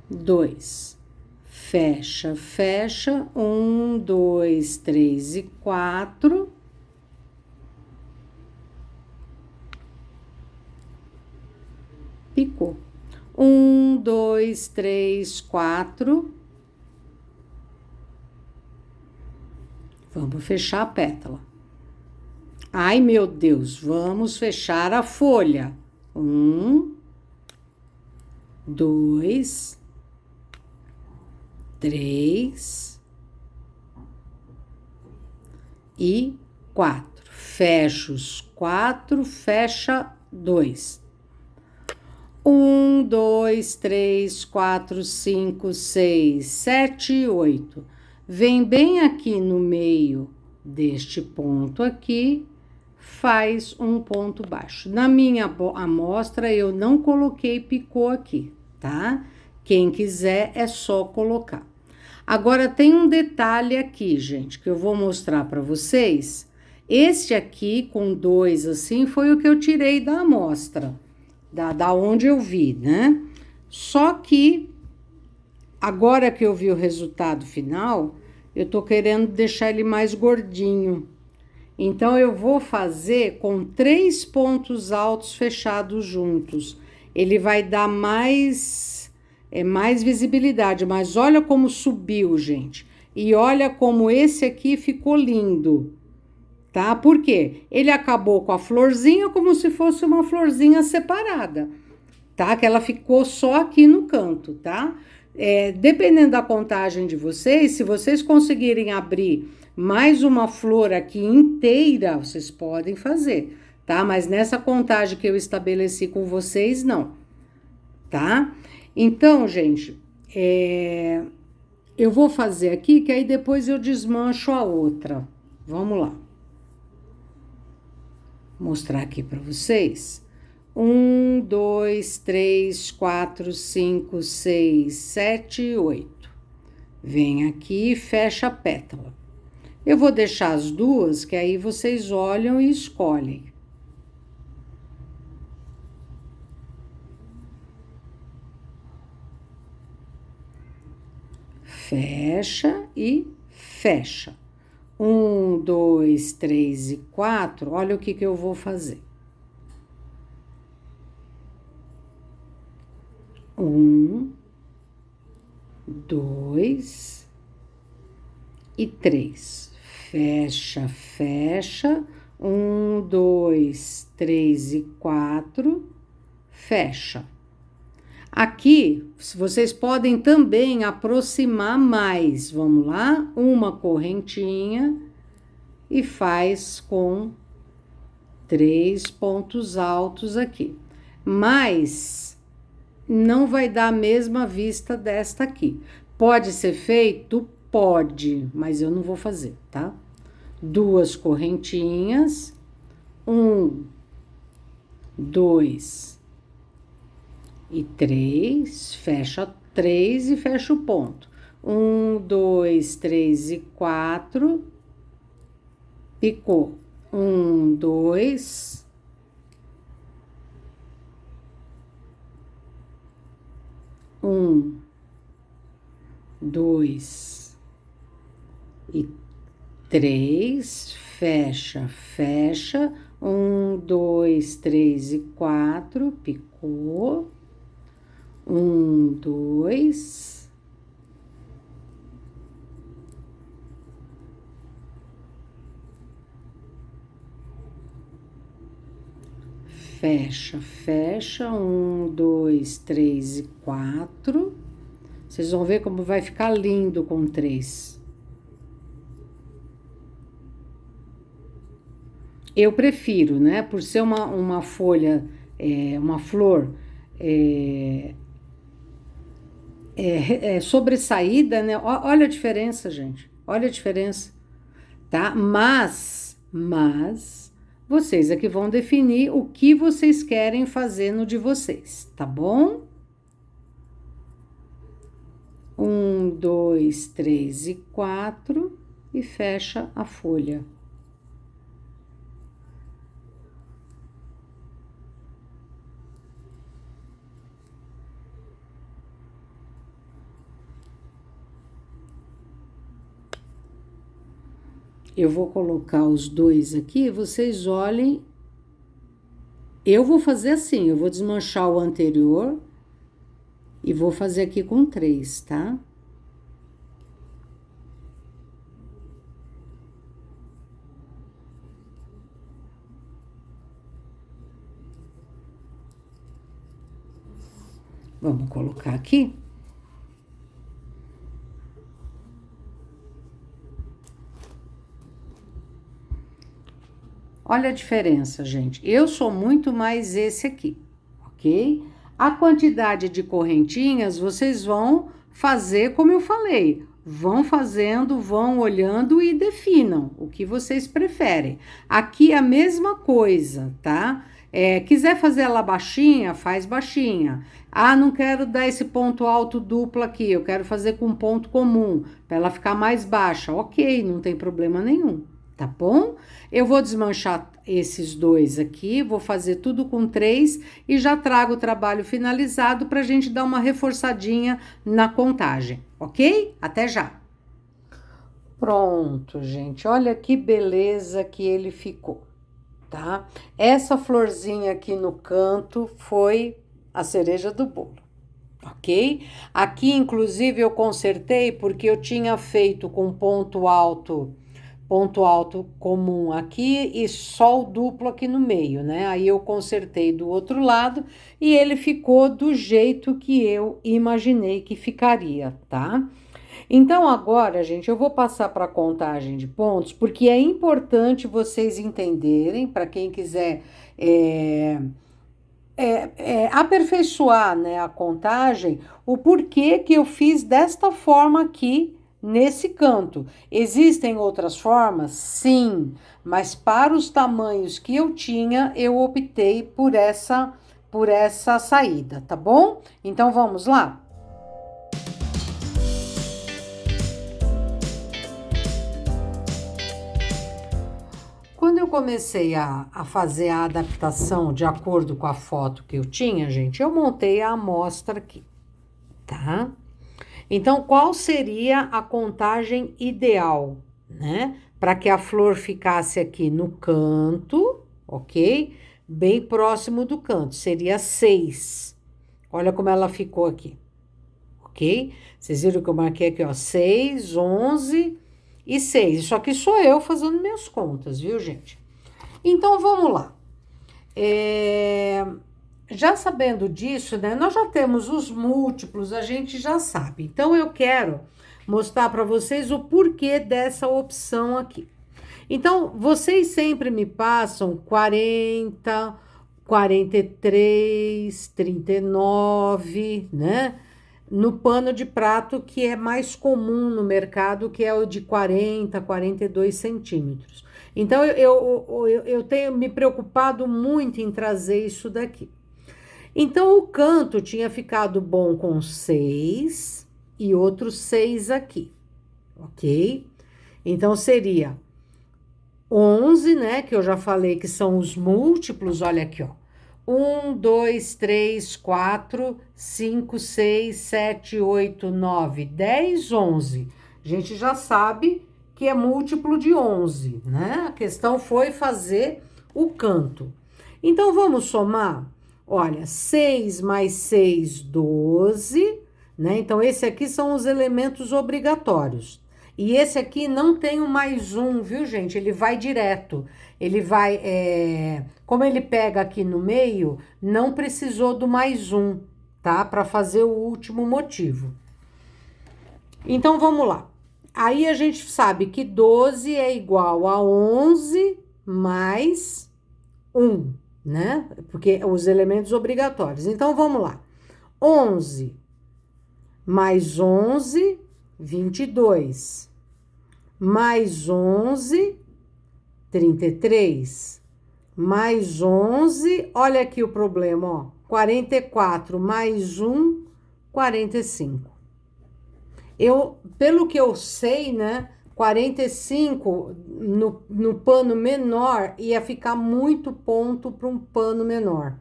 2. Fecha, fecha. 1, 2, 3 e 4. Picou. 1, 2, 3, 4. Vamos fechar a pétala. Ai, meu Deus, vamos fechar a folha. 1, 2, 3 e 4. Fecha os 4, fecha 2. 1, 2, 3, 4, 5, 6, 7, 8. Vem bem aqui no meio deste ponto aqui, faz um ponto baixo. Na minha amostra, eu não coloquei picô aqui, tá? Quem quiser, é só colocar. Agora, tem um detalhe aqui, gente, que eu vou mostrar para vocês. Este aqui, com 2 assim, foi o que eu tirei da amostra. Da onde eu vi, né? Só que, agora que eu vi o resultado final, eu tô querendo deixar ele mais gordinho. Então, eu vou fazer com 3 pontos altos fechados juntos. Ele vai dar mais visibilidade, mas olha como subiu, gente. E olha como esse aqui ficou lindo. Tá? Por quê? Ele acabou com a florzinha como se fosse uma florzinha separada, tá? Que ela ficou só aqui no canto, tá? Dependendo da contagem de vocês, se vocês conseguirem abrir mais uma flor aqui inteira, vocês podem fazer, tá? Mas nessa contagem que eu estabeleci com vocês, não, tá? Então, gente, eu vou fazer aqui, que aí depois eu desmancho a outra. Vamos lá. Mostrar aqui para vocês. 1, 2, 3, 4, 5, 6, 7, 8. Vem aqui e fecha a pétala. Eu vou deixar as duas, que aí vocês olham e escolhem. Fecha e fecha. 1, 2, 3 e 4, olha o que eu vou fazer. 1, 2 e 3. Fecha, fecha. 1, 2, 3 e 4. Fecha. Aqui, vocês podem também aproximar mais. Vamos lá? Uma correntinha e faz com 3 pontos altos aqui. Mas não vai dar a mesma vista desta aqui. Pode ser feito? Pode, mas eu não vou fazer, tá? 2 correntinhas. 1, 2 e 3, fecha 3 e fecha o ponto. 1, 2, 3 e 4, picou. 1, 2, 1, 2 e 3, fecha, fecha, 1, 2, 3 e 4, picou, 1, 2, fecha, fecha, 1, 2, 3 e 4, vocês vão ver como vai ficar lindo com 3. Eu prefiro, né, por ser uma folha, uma flor sobressaída, né, olha a diferença, gente, olha a diferença, tá? Mas, vocês é que vão definir o que vocês querem fazer no de vocês, tá bom? 1, 2, 3 e 4 e fecha a folha. Eu vou colocar os dois aqui, vocês olhem. Eu vou fazer assim, eu vou desmanchar o anterior e vou fazer aqui com 3, tá? Vamos colocar aqui. Olha a diferença, gente. Eu sou muito mais esse aqui, ok? A quantidade de correntinhas, vocês vão fazer como eu falei. Vão fazendo, vão olhando e definam o que vocês preferem. Aqui é a mesma coisa, tá? Quiser fazer ela baixinha, faz baixinha. Ah, não quero dar esse ponto alto duplo aqui, eu quero fazer com ponto comum, para ela ficar mais baixa. Ok, não tem problema nenhum, tá bom? Eu vou desmanchar esses dois aqui, vou fazer tudo com 3 e já trago o trabalho finalizado para a gente dar uma reforçadinha na contagem, ok? Até já! Pronto, gente, olha que beleza que ele ficou, tá? Essa florzinha aqui no canto foi a cereja do bolo, ok? Aqui, inclusive, eu consertei porque eu tinha feito com ponto alto comum aqui e sol duplo aqui no meio, né? Aí eu consertei do outro lado e ele ficou do jeito que eu imaginei que ficaria, tá? Então agora, gente, eu vou passar para a contagem de pontos, porque é importante vocês entenderem, para quem quiser aperfeiçoar, né, a contagem, o porquê que eu fiz desta forma aqui, nesse canto. Existem outras formas? Sim, mas para os tamanhos que eu tinha, eu optei por essa saída, tá bom? Então, vamos lá? Quando eu comecei a fazer a adaptação de acordo com a foto que eu tinha, gente, eu montei a amostra aqui, tá? Então, qual seria a contagem ideal, né? Para que a flor ficasse aqui no canto, ok? Bem próximo do canto, seria 6. Olha como ela ficou aqui, ok? Vocês viram que eu marquei aqui, ó, 6, 11 e 6. Isso aqui sou eu fazendo minhas contas, viu, gente? Então, vamos lá. Já sabendo disso, né, nós já temos os múltiplos, a gente já sabe. Então, eu quero mostrar para vocês o porquê dessa opção aqui. Então, vocês sempre me passam 40, 43, 39, né? No pano de prato que é mais comum no mercado, que é o de 40, 42 centímetros. Então, eu tenho me preocupado muito em trazer isso daqui. Então, o canto tinha ficado bom com 6 e outros 6 aqui, ok? Então, seria 11, né? Que eu já falei que são os múltiplos, olha aqui, ó. 1, 2, 3, 4, 5, 6, 7, 8, 9, 10, 11. A gente já sabe que é múltiplo de 11, né? A questão foi fazer o canto. Então, vamos somar? Olha, 6 mais 6, 12, né? Então, esse aqui são os elementos obrigatórios. E esse aqui não tem o mais um, viu, gente? Ele vai direto. Ele vai, como ele pega aqui no meio, não precisou do mais um, tá? Para fazer o último motivo. Então, vamos lá. Aí, a gente sabe que 12 é igual a 11 mais 1, né? Porque os elementos obrigatórios. Então, vamos lá. 11 mais 11, 22. Mais 11, 33. Mais 11, olha aqui o problema, ó. 44 mais 1, 45. Pelo que eu sei, né? 45 no pano menor ia ficar muito ponto para um pano menor.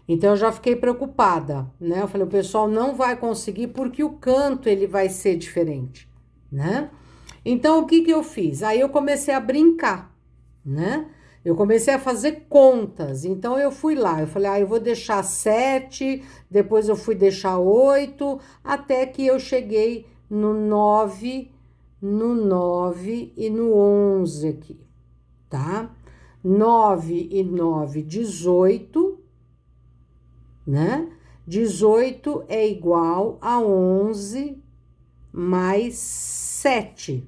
Então, eu já fiquei preocupada, né? Eu falei, o pessoal não vai conseguir porque o canto ele vai ser diferente, né? Então, o que eu fiz? Aí eu comecei a brincar, né? Eu comecei a fazer contas. Então, eu fui lá, eu falei, eu vou deixar 7, depois eu fui deixar 8, até que eu cheguei no 9 e no 11 aqui, tá? 9 e 9, 18, né? 18 é igual a 11 mais 7.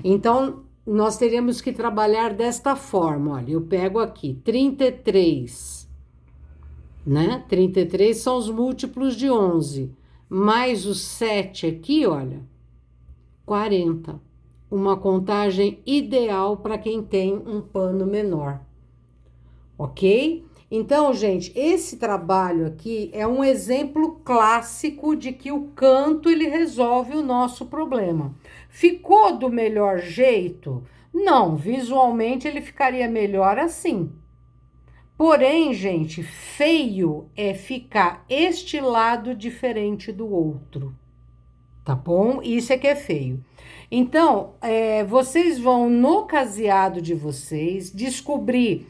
Então, nós teríamos que trabalhar desta forma, olha, eu pego aqui 33, né? 33 são os múltiplos de 11, mais o 7 aqui, olha, 40. Uma contagem ideal para quem tem um pano menor, ok? Então, gente, esse trabalho aqui é um exemplo clássico de que o canto ele resolve o nosso problema. Ficou do melhor jeito? Não, visualmente ele ficaria melhor assim. Porém, gente, feio é ficar este lado diferente do outro, tá bom? Isso é que é feio. Então, vocês vão no caseado de vocês descobrir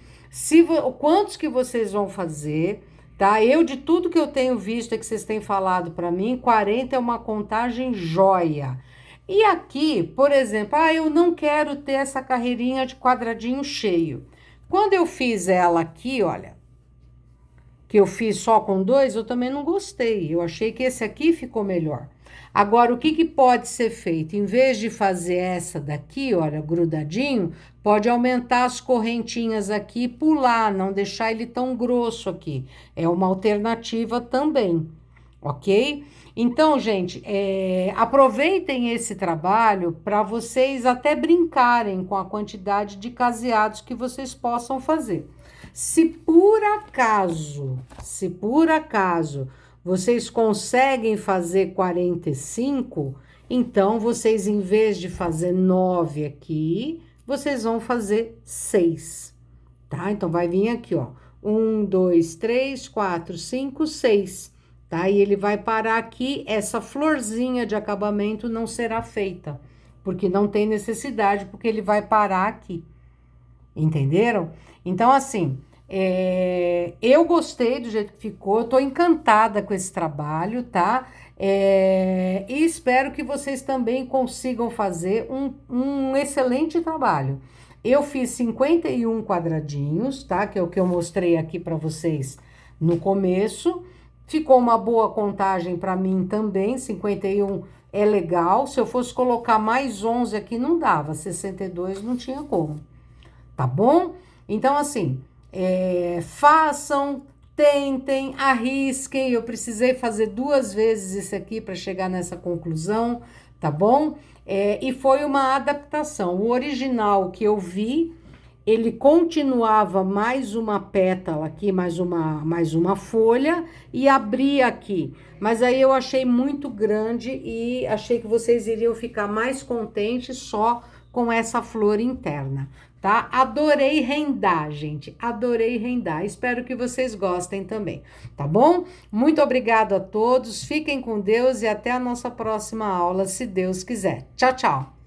quantos que vocês vão fazer, tá? Eu, de tudo que eu tenho visto que vocês têm falado para mim, 40 é uma contagem joia. E aqui, por exemplo, eu não quero ter essa carreirinha de quadradinho cheio. Quando eu fiz ela aqui, olha, que eu fiz só com 2, eu também não gostei. Eu achei que esse aqui ficou melhor. Agora, o que pode ser feito? Em vez de fazer essa daqui, olha, grudadinho, pode aumentar as correntinhas aqui e pular, não deixar ele tão grosso aqui. É uma alternativa também, ok? Então, gente, aproveitem esse trabalho para vocês até brincarem com a quantidade de caseados que vocês possam fazer. Se por acaso vocês conseguem fazer 45, então vocês, em vez de fazer 9 aqui, vocês vão fazer 6, tá? Então, vai vir aqui, ó, 1, 2, 3, 4, 5, 6, tá? E ele vai parar aqui, essa florzinha de acabamento não será feita, porque não tem necessidade, porque ele vai parar aqui, entenderam? Então, assim, eu gostei do jeito que ficou, eu tô encantada com esse trabalho, tá? E espero que vocês também consigam fazer um excelente trabalho. Eu fiz 51 quadradinhos, tá? Que é o que eu mostrei aqui para vocês no começo. Ficou uma boa contagem para mim também, 51 é legal. Se eu fosse colocar mais 11 aqui, não dava, 62 não tinha como, tá bom? Então, assim, façam, tentem, arrisquem. Eu precisei fazer 2 vezes isso aqui para chegar nessa conclusão, tá bom? E foi uma adaptação. O original que eu vi, ele continuava mais uma pétala aqui, mais uma folha, e abria aqui. Mas aí eu achei muito grande e achei que vocês iriam ficar mais contentes só com essa flor interna, tá? Adorei rendar, gente, adorei rendar. Espero que vocês gostem também, tá bom? Muito obrigado a todos, fiquem com Deus e até a nossa próxima aula, se Deus quiser. Tchau, tchau!